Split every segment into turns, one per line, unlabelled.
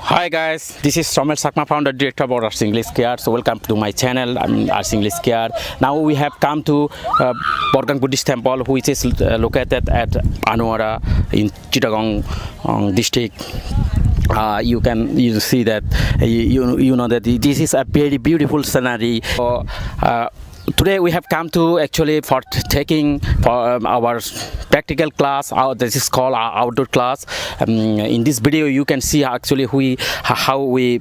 Hi guys, this is ChakmA founder director of Arts English Care. So welcome to my channel. I'm Arts English Care. Now we have come to Borgang Buddhist Temple, which is located at Anuara in Chittagong district. You see that you know that this is a very beautiful scenery. Today we have come to actually for taking our practical class. This is called our outdoor class. In this video you can see actually how we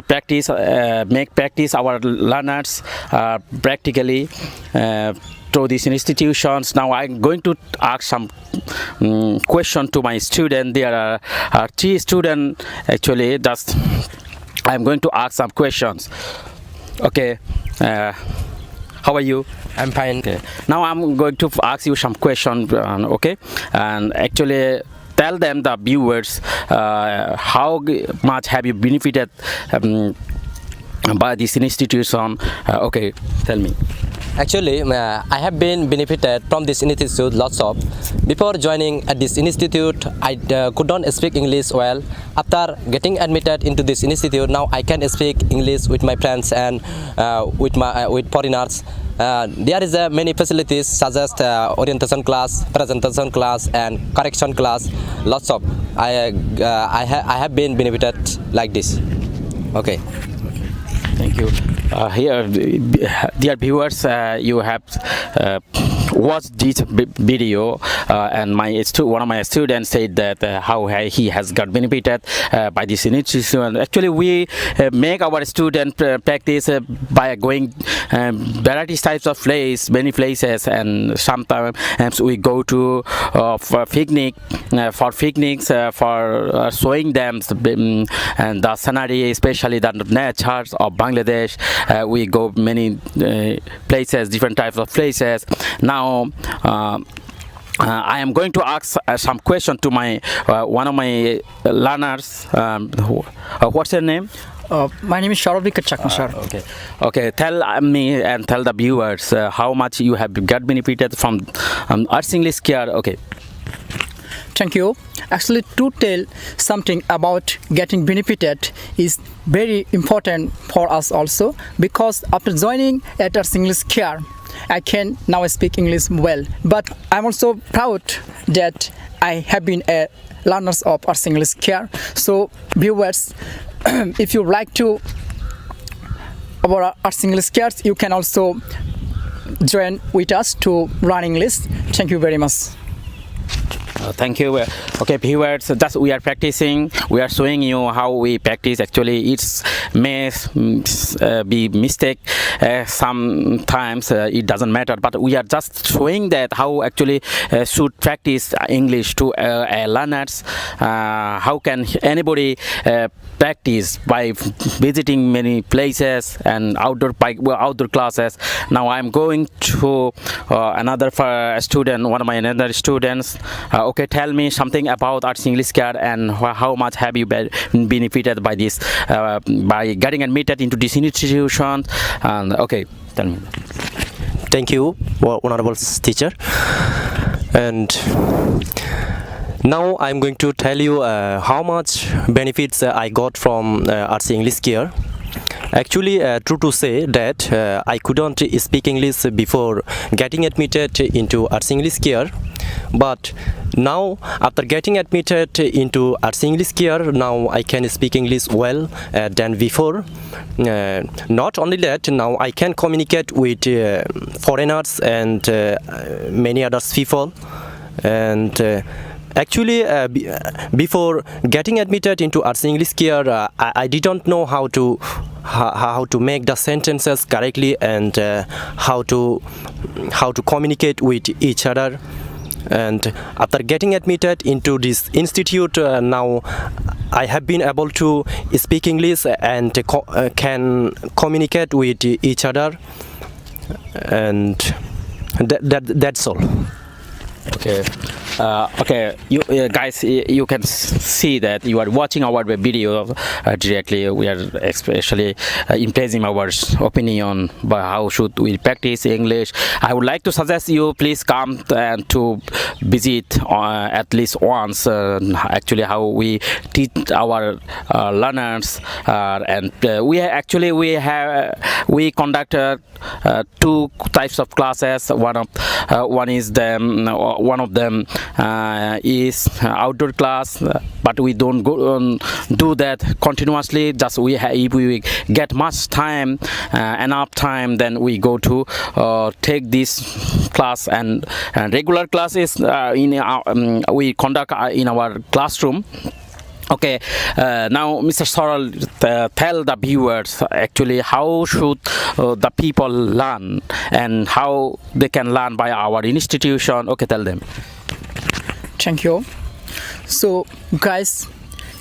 practice our learners practically through these institutions. Now I'm going to ask some question to my student. There are 3 students actually. Just I'm going to ask some questions. Okay. How are you?
I'm fine.
Okay. Now I'm going to ask you some questions, okay? And actually tell them, the viewers, how much have you benefited by this institution? Okay, tell me.
Actually, I have been benefited from this institute lots of. Before joining at this institute, I could not speak English well. After getting admitted into this institute, now I can speak English with my friends and with foreigners. There is many facilities such as orientation class, presentation class, and correction class. Lots of. I have been benefited like this. Okay.
Thank you. Here, dear viewers, you have watched this video, and one of my students said that how he has got benefited by this institution. Actually, we make our student practice by going various types of many places, and sometimes we go to for picnics, for showing them and the scenery, especially the nature of Bangladesh. We go many places, different types of places. Now I am going to ask some question to my one of my learners. What's your name?
My name is Sharovika ChakmA, sir.
Okay. Tell me and tell the viewers how much you have got benefited from Arts English Care. Okay.
Thank you. Actually, to tell something about getting benefited is very important for us also, because after joining at Arts English Care, I can now speak English well. But I'm also proud that I have been a learner of Arts English Care. So viewers, if you like to our Arts English Care, you can also join with us to learn English. Thank you very much.
Thank you. Okay, viewers, just we are practicing. We are showing you how we practice. Actually, it may be mistake. Sometimes it doesn't matter, but we are just showing that how actually should practice English to learners. How can anybody practice by visiting many places and outdoor classes. Now I'm going to another student, one of my another students. Okay, tell me something about Arts English Care and how much have you been benefited by this, by getting admitted into this institution. And okay, tell me.
Thank you, honorable teacher. And now I'm going to tell you how much benefits I got from Arts English Care. Actually, true to say that I couldn't speak English before getting admitted into Arts English Care. But now, after getting admitted into Arts English Care, now I can speak English well than before. Not only that, now I can communicate with foreigners and many other people. And actually, before getting admitted into Arts English Care, I didn't know how to make the sentences correctly and how to communicate with each other. And after getting admitted into this institute, now I have been able to speak English and can communicate with each other, and that's all.
Okay. Okay, you guys, you can see that you are watching our video directly. We are especially impressing our opinion by how should we practice English. I would like to suggest you please come and to visit at least once. Actually, how we teach our learners, and we conduct two types of classes. One of them is outdoor class, but we don't go do that continuously. Just if we get much time, enough time, then we go to take this class, and regular classes we conduct in our classroom. Okay, now Mr. Sorrel, tell the viewers actually how should the people learn and how they can learn by our institution. Okay, tell them.
Thank you. So, guys,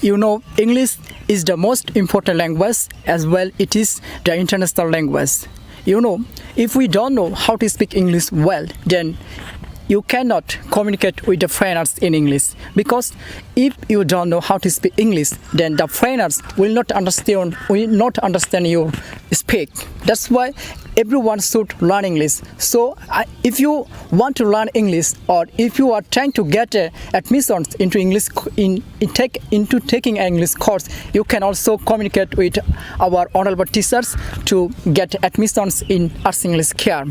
you know, English is the most important language, as well it is the international language. You know, if we don't know how to speak English well, then you cannot communicate with the foreigners in English, because if you don't know how to speak English, then the foreigners will not understand you speak. That's why everyone should learn English. So if you want to learn English, or if you are trying to get admissions into English into taking an English course, you can also communicate with our honorable teachers to get admissions in Arts English Care.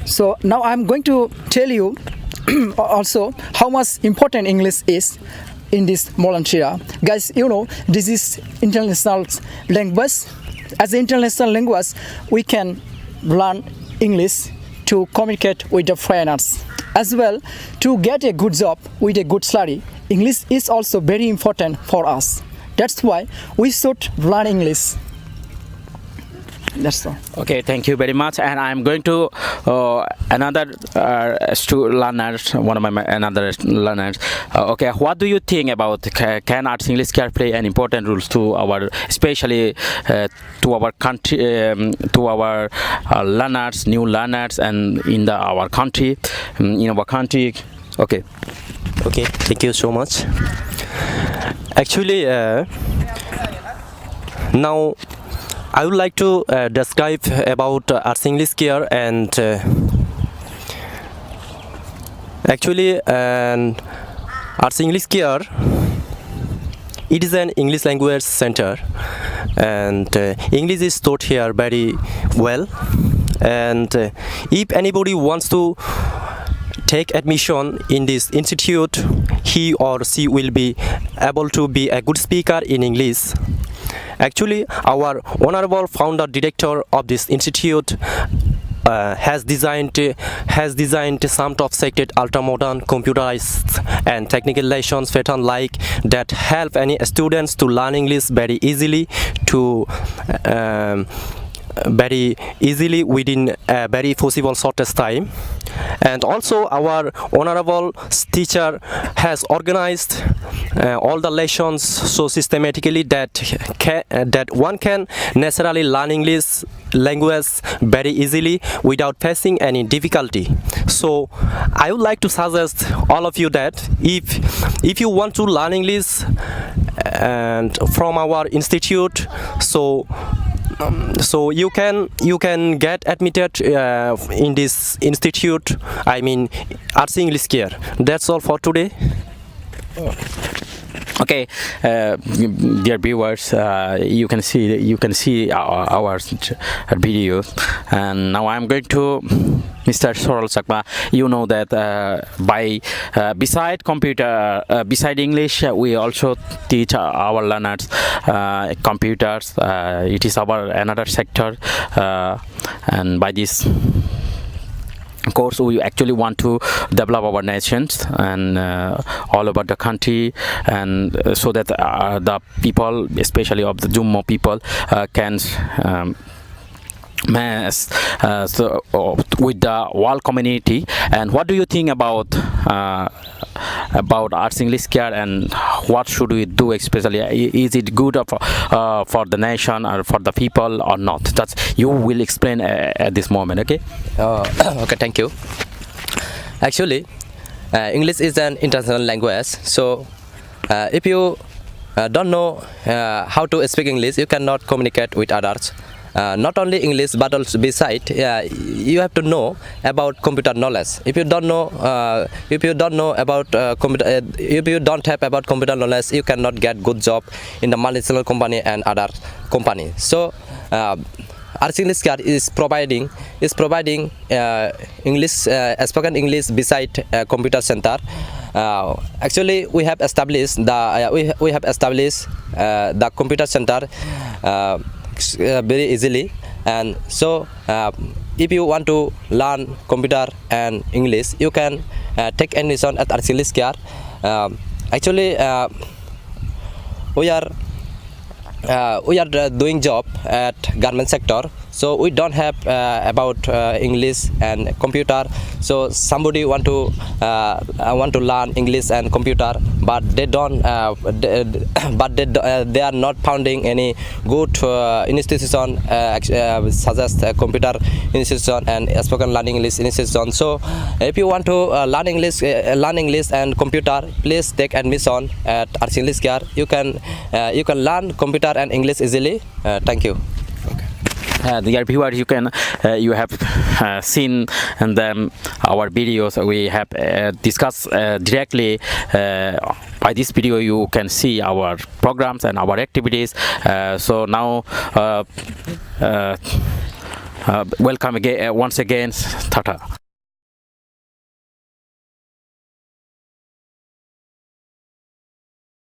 So now I'm going to tell you also how much important English is in this modern era. Guys, you know, this is international language. As an international language, we can learn English to communicate with the foreigners, as well to get a good job with a good salary. English is also very important for us. That's why we should learn English. That's all.
Okay, thank you very much. And I'm going to another learners, one of my another learners. Okay, what do you think about can Arts English Care play an important role to our, especially to our country, to our learners, new learners, and in our country, Okay.
Okay, thank you so much. Actually, now I would like to describe about Arts English Care, and actually Arts English Care, it is an English language center, and English is taught here very well. And if anybody wants to take admission in this institute, he or she will be able to be a good speaker in English. Actually, our honorable founder director of this institute has designed some top-secret ultra-modern computerized and technical lessons pattern like that help any students to learn English very easily within a very possible shortest time. And also our honorable teacher has organized all the lessons so systematically that one can naturally learn English language very easily without facing any difficulty. So I would like to suggest all of you that if you want to learn English and from our institute, so you can get admitted in this institute, I mean Arts English Care. That's all for today.
Okay, dear viewers, you can see our video, and now I'm going to Mr. Sorrel ChakmA. You know that beside English, we also teach our learners computers. It is our another sector, and by this course we actually want to develop our nations and all over the country, and so that the people, especially of the Jummo people, can mass with the world community. And what do you think about Arts English Care, and what should we do, especially is it good for the nation or for the people or not? That's you will explain at this moment. Okay.
Okay, thank you. Actually, English is an international language. So if you don't know how to speak English, you cannot communicate with others. Not only English, but also beside, you have to know about computer knowledge. If you don't know about computer, if you don't have about computer knowledge, you cannot get good job in the multinational company and other company. So RC English Care is providing English spoken English beside computer center. Actually, we have established the computer center very easily, and so if you want to learn computer and English, you can take admission at RC English Care. Actually, we are doing job at government sector, so we don't have about English and computer. So somebody want to learn English and computer, but they don't they are not founding any good institution such as computer institution and spoken learning English institution. So if you want to learn English and computer, please take admission at RC English Care. You can learn computer and English easily. Thank you.
Dear viewers, you have seen in our videos. We have discussed directly. By this video, you can see our programs and our activities. So now, welcome again once again. Tata.